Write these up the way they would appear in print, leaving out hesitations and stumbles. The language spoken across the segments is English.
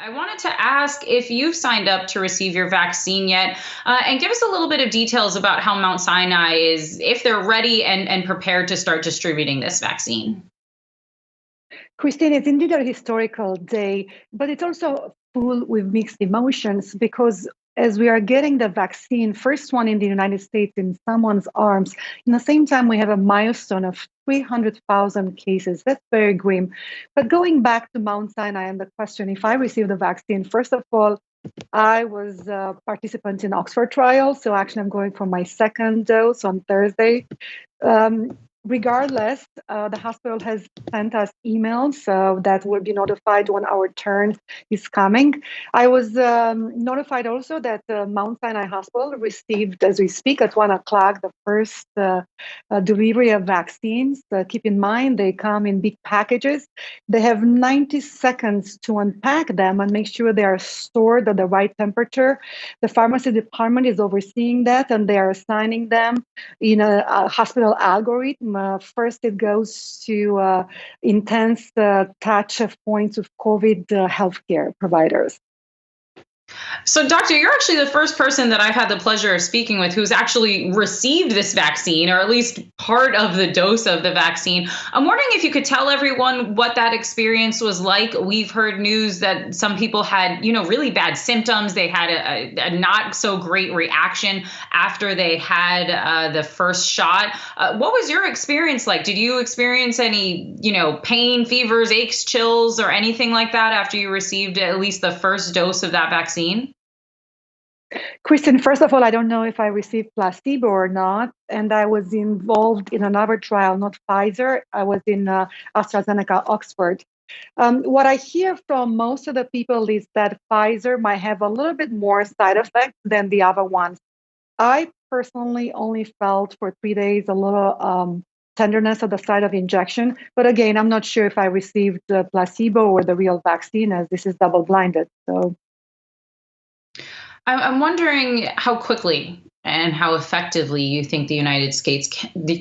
I wanted to ask if you've signed up to receive your vaccine yet, and give us a little bit of details about how Mount Sinai is, if they're ready and prepared to start distributing this vaccine. Christine, it's indeed a historical day, but it's also full with mixed emotions because as we are getting the vaccine, first one in the United States in someone's arms, in the same time, we have a milestone of 300,000 cases. That's very grim. But going back to Mount Sinai and the question, if I receive the vaccine, first of all, I was a participant in Oxford trial. So actually, I'm going for my second dose on Thursday. Um, Regardless, the hospital has sent us emails that will be notified when our turn is coming. I was notified also that Mount Sinai Hospital received, as we speak, at 1 o'clock, the first delivery of vaccines. Keep in mind, they come in big packages. They have 90 seconds to unpack them and make sure they are stored at the right temperature. The pharmacy department is overseeing that, and they are assigning them in a hospital algorithm. First, it goes to intense touch points with COVID healthcare providers. So, doctor, you're actually the first person that I've had the pleasure of speaking with who's actually received this vaccine, or at least part of the dose of the vaccine. I'm wondering if you could tell everyone what that experience was like. We've heard news that some people had, really bad symptoms. They had a not so great reaction after they had the first shot. What was your experience like? Did you experience any, pain, fevers, aches, chills, or anything like that after you received at least the first dose of that vaccine? Kristen, first of all, I don't know if I received placebo or not. And I was involved in another trial, not Pfizer. I was in AstraZeneca Oxford. What I hear from most of the people is that Pfizer might have a little bit more side effects than the other ones. I personally only felt for 3 days a little tenderness at the site of injection. But again, I'm not sure if I received the placebo or the real vaccine, as this is double blinded. So I'm wondering how quickly and how effectively you think the United States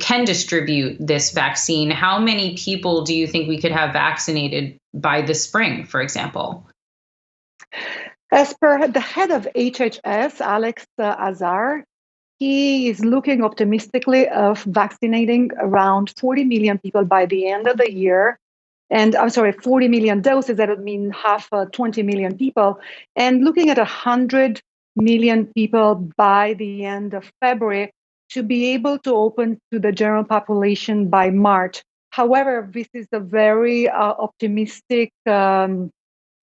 can distribute this vaccine. How many people do you think we could have vaccinated by the spring, for example? as per the head of HHS, Alex Azar, he is looking optimistically of vaccinating around 40 million people by the end of the year. And I'm sorry, 40 million doses, that would mean half 20 million people. And looking at 100 million people by the end of February to be able to open to the general population by March. However, this is a very optimistic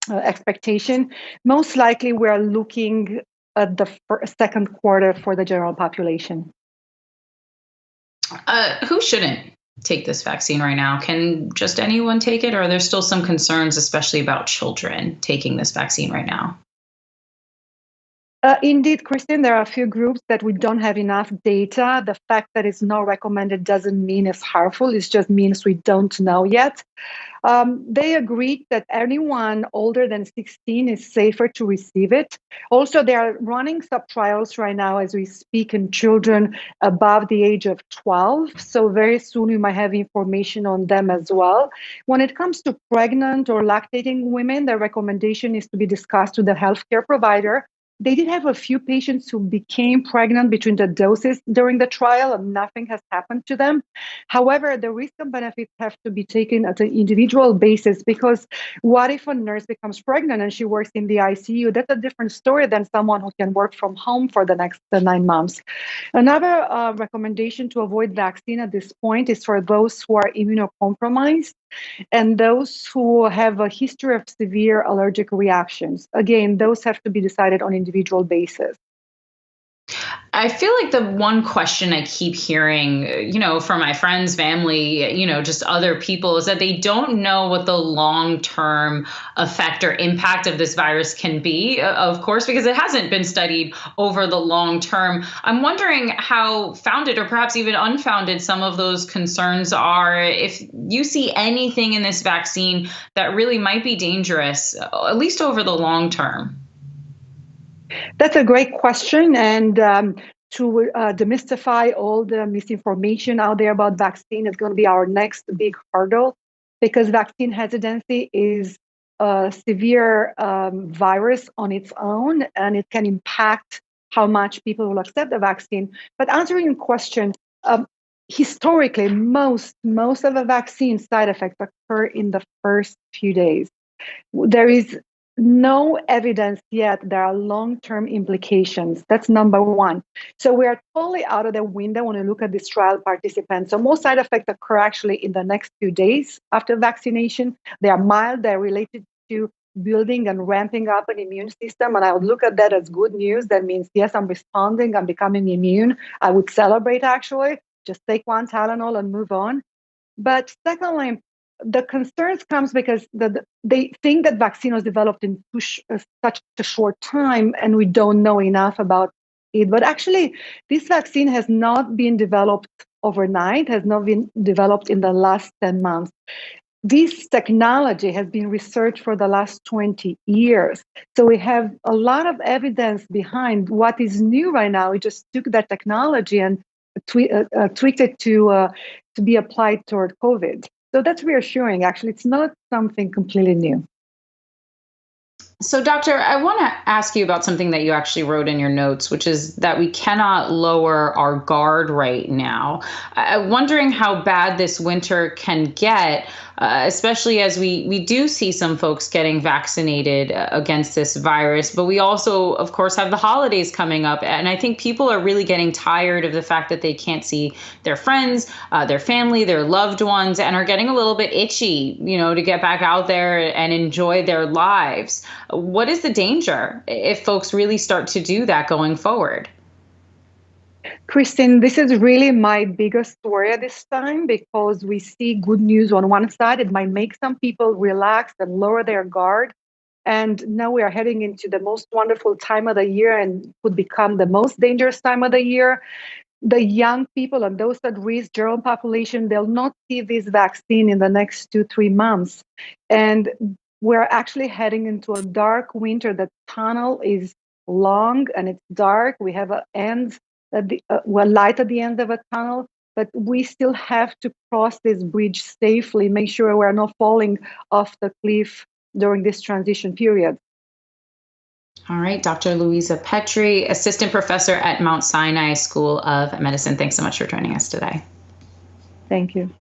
expectation. Most likely, we are looking at the second quarter for the general population. Who shouldn't take this vaccine right now? Can just anyone take it, or are there still some concerns, especially about children taking this vaccine right now? Indeed, Christine, there are a few groups that we don't have enough data. The fact that it's not recommended doesn't mean it's harmful. It just means we don't know yet. They agreed that anyone older than 16 is safer to receive it. Also, they are running sub-trials right now as we speak in children above the age of 12. So very soon we might have information on them as well. When it comes to pregnant or lactating women, the recommendation is to be discussed with the healthcare provider. They did have a few patients who became pregnant between the doses during the trial, and nothing has happened to them. However, the risk and benefits have to be taken at an individual basis, because what if a nurse becomes pregnant and she works in the ICU? That's a different story than someone who can work from home for the next 9 months. Another recommendation to avoid vaccine at this point is for those who are immunocompromised and those who have a history of severe allergic reactions. Again, those have to be decided on individual basis. I feel like the one question I keep hearing, from my friends, family, just other people, is that they don't know what the long-term effect or impact of this virus can be, of course, because it hasn't been studied over the long term. I'm wondering how founded or perhaps even unfounded some of those concerns are. If you see anything in this vaccine that really might be dangerous, at least over the long term. That's a great question. And to demystify all the misinformation out there about vaccine is going to be our next big hurdle, because vaccine hesitancy is a severe virus on its own, and it can impact how much people will accept the vaccine. But answering your question, historically, most of the vaccine side effects occur in the first few days. There is no evidence yet there are long-term implications. That's number one. So we are totally out of the window when we look at these trial participants. So most side effects occur actually in the next few days after vaccination. They are mild, they're related to building and ramping up an immune system. And I would look at that as good news. That means, yes, I'm responding, I'm becoming immune. I would celebrate actually. Just take one Tylenol and move on. But secondly, the concerns comes because they think that vaccine was developed in such a short time, and we don't know enough about it. But actually, this vaccine has not been developed overnight, has not been developed in the last 10 months. This technology has been researched for the last 20 years. So we have a lot of evidence behind what is new right now. We just took that technology and tweaked it to be applied toward COVID. So that's reassuring. Actually, it's not something completely new. So, Doctor, I want to ask you about something that you actually wrote in your notes, which is that we cannot lower our guard right now. I'm wondering how bad this winter can get, especially as we do see some folks getting vaccinated against this virus. But we also, of course, have the holidays coming up. And I think people are really getting tired of the fact that they can't see their friends, their family, their loved ones, and are getting a little bit itchy, to get back out there and enjoy their lives. What is the danger if folks really start to do that going forward? Christine, this is really my biggest worry at this time because we see good news on one side. It might make some people relax and lower their guard. And now we are heading into the most wonderful time of the year and could become the most dangerous time of the year. The young people and those at risk, general population, they'll not see this vaccine in the next 2-3 months. And we're actually heading into a dark winter. The tunnel is long and it's dark. We have light at the end of a tunnel, but we still have to cross this bridge safely, make sure we're not falling off the cliff during this transition period. All right, Dr. Luiza Petre, Assistant Professor at Mount Sinai School of Medicine. Thanks so much for joining us today. Thank you.